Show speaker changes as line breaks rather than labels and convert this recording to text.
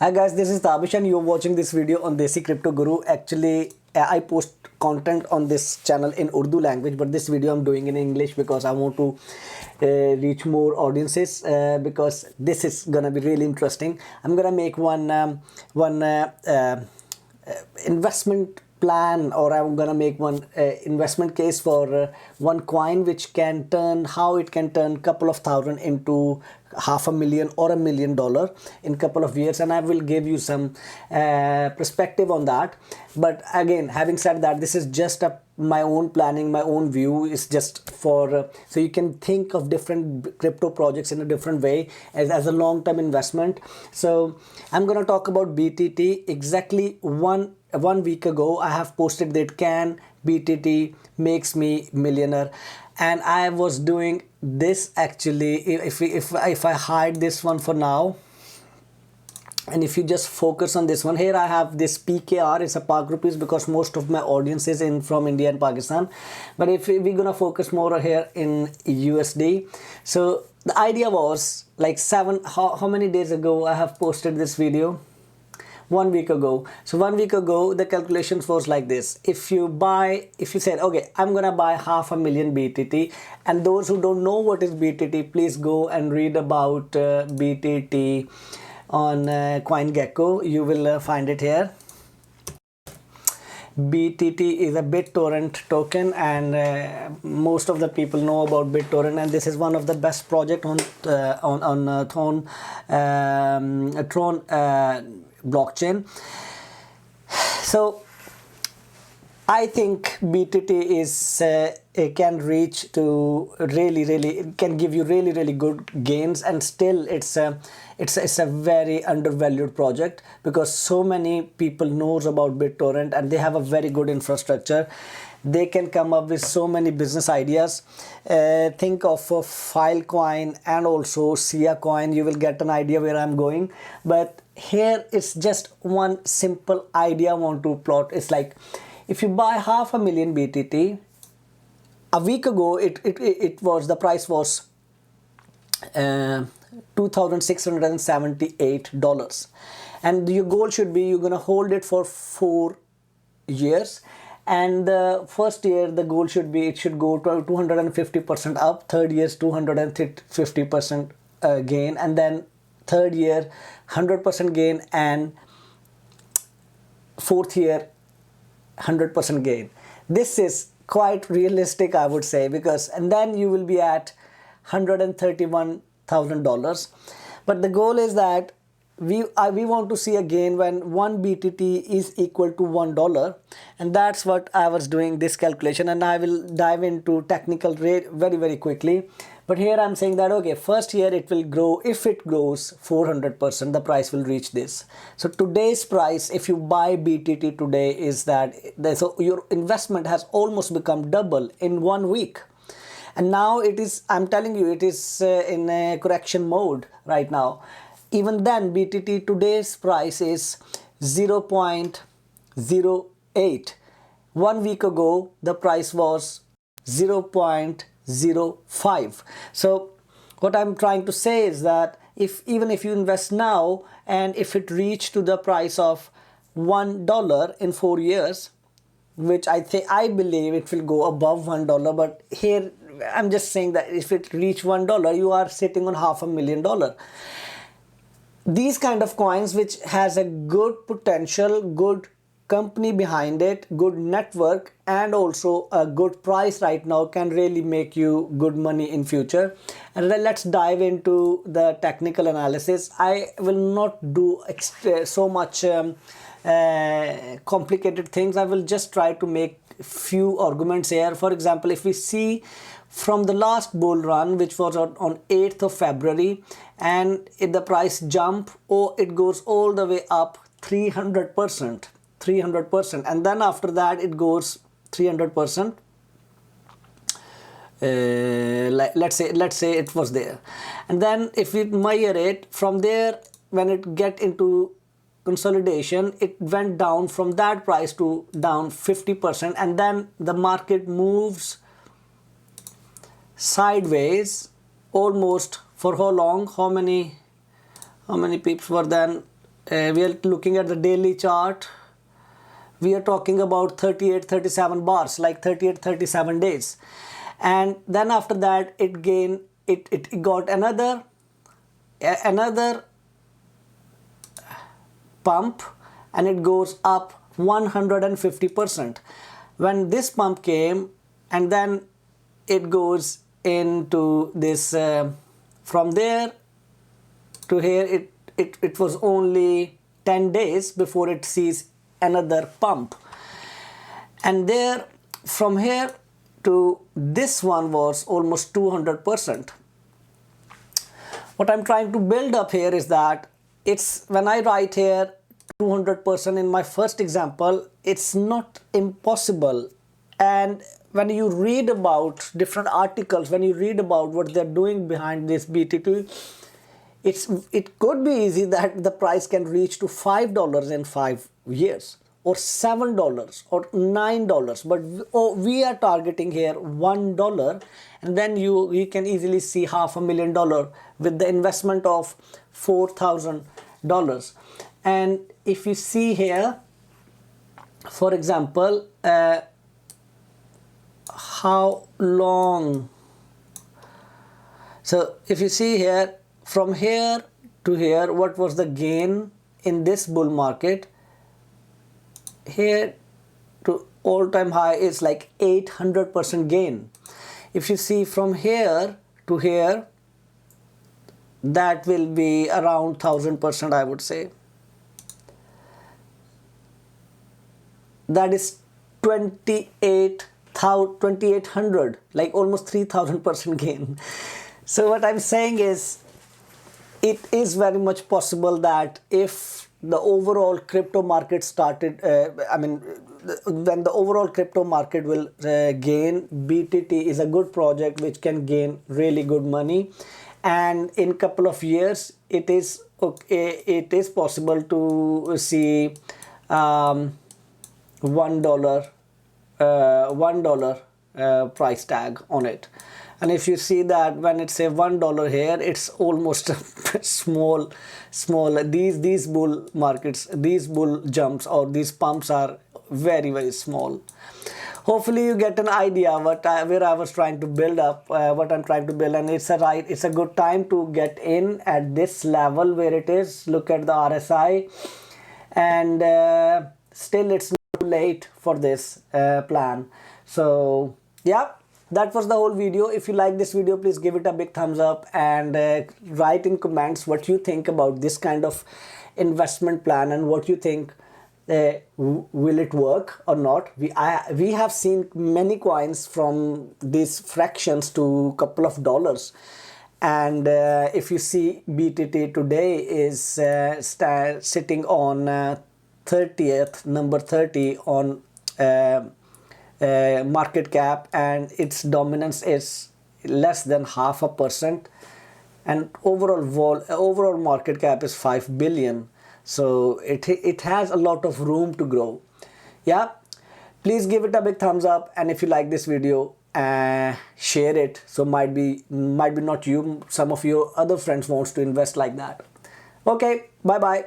Hi guys, this is Tabish and you're watching this video on Desi Crypto Guru. Actually, I post content on this channel in Urdu language, but this video I'm doing in English because I want to reach more audiences because this is gonna be really interesting. I'm gonna make one investment plan, or I'm gonna make one investment case for one coin which can turn, how it can turn couple of thousand into $500,000 or $1,000,000 in couple of years, and I will give you some perspective on that. But again, having said that, this is just my own planning, my own view. Is just for so you can think of different crypto projects in a different way as a long-term investment. So I'm gonna talk about BTT. Exactly one week ago I have posted that can BTT makes me millionaire, and I was doing this actually. If I hide this one for now, and if you just focus on this one, here I have this PKR. It's a Pak rupees because most of my audience is in from India and Pakistan, but if we're gonna focus more here in USD. So the idea was like how many days ago I have posted this video? 1 week ago. So 1 week ago the calculations was like this. If you said, okay, I'm gonna buy 500,000 BTT, and those who don't know what is BTT, please go and read about BTT on CoinGecko. You will find it here. BTT is a BitTorrent token, and most of the people know about BitTorrent, and this is one of the best project on Tron blockchain. So I think BTT is it can reach to it can give you really good gains, and still it's a very undervalued project because so many people knows about BitTorrent and they have a very good infrastructure. They can come up with so many business ideas. Think of Filecoin and also Sia coin. You will get an idea where I'm going. But here it's just one simple idea I want to plot. It's like, if you buy 500,000 BTT, a week ago it was, the price was $2,678, and your goal should be you're gonna hold it for 4 years, and the first year the goal should be it should go to 250% up, third year 250% gain, and then third year 100% gain, and fourth year 100% gain. This is quite realistic, I would say, because and then you will be at $131,000. But the goal is that we want to see a gain when 1 BTT is equal to $1, and that's what I was doing this calculation, and I will dive into technical rate very quickly. But here I'm saying that, okay, first year it will grow. If it grows 400%, the price will reach this. So today's price, if you buy BTT today, is that so your investment has almost become double in 1 week. And now it is, I'm telling you, it is in a correction mode right now. Even then, BTT today's price is 0.08. 1 week ago the price was 0.05. So what I'm trying to say is that even if you invest now, and if it reached to the price of $1 in 4 years, which I believe it will go above $1, but here I'm just saying that if it reach $1, you are sitting on $500,000. These kind of coins which has a good potential, good company behind it, good network, and also a good price right now can really make you good money in future. And then let's dive into the technical analysis. I will not do so much complicated things. I will just try to make few arguments here. For example, if we see from the last bull run, which was on 8th of February, and if the price jump, it goes all the way up 300%, and then after that it goes 300%. Let's say it was there, and then if we measure it from there, when it get into consolidation, it went down from that price to down 50%, and then the market moves sideways almost for how long? How many pips were then? we are looking at the daily chart. We are talking about 38, 37 bars, like 38, 37 days. And then after that, it got another pump, and it goes up 150%. When this pump came, and then it goes into this, from there to here, it was only 10 days before it sees another pump. And there, from here to this one was almost 200%. What I'm trying to build up here is that it's, when I write here 200% in my first example, it's not impossible. And when you read about different articles, when you read about what they're doing behind this BTT, it could be easy that the price can reach to $5 in 5 years, or $7 or $9, but we are targeting here $1, and then you can easily see $500,000 with the investment of $4,000. And if you see here, for example, how long, so if you see here, from here to here, what was the gain in this bull market? Here to all-time high is like 800% gain. If you see from here to here, that will be around 1000%, I would say. That is 2800, like almost 3000% gain. So what I'm saying is, it is very much possible that if the overall crypto market started, when the overall crypto market will gain, BTT is a good project which can gain really good money. And in a couple of years, it is possible to see $1 price tag on it. And if you see that when it's a $1 here, it's almost small. These bull markets, these bull jumps or these pumps are very, very small. Hopefully you get an idea where I was trying to build up, what I'm trying to build, and it's a good time to get in at this level where it is. Look at the RSI, and still it's not too late for this plan. So yeah, that was the whole video. If you like this video, please give it a big thumbs up, and write in comments what you think about this kind of investment plan, and what you think, will it work or not. We have seen many coins from these fractions to a couple of dollars. And if you see, BTT today is sitting on number 30 on market cap, and its dominance is less than 0.5%, and overall market cap is 5 billion. So it has a lot of room to grow. Yeah, please give it a big thumbs up, and if you like this video, share it. So might be not you, some of your other friends wants to invest like that. Okay, bye bye.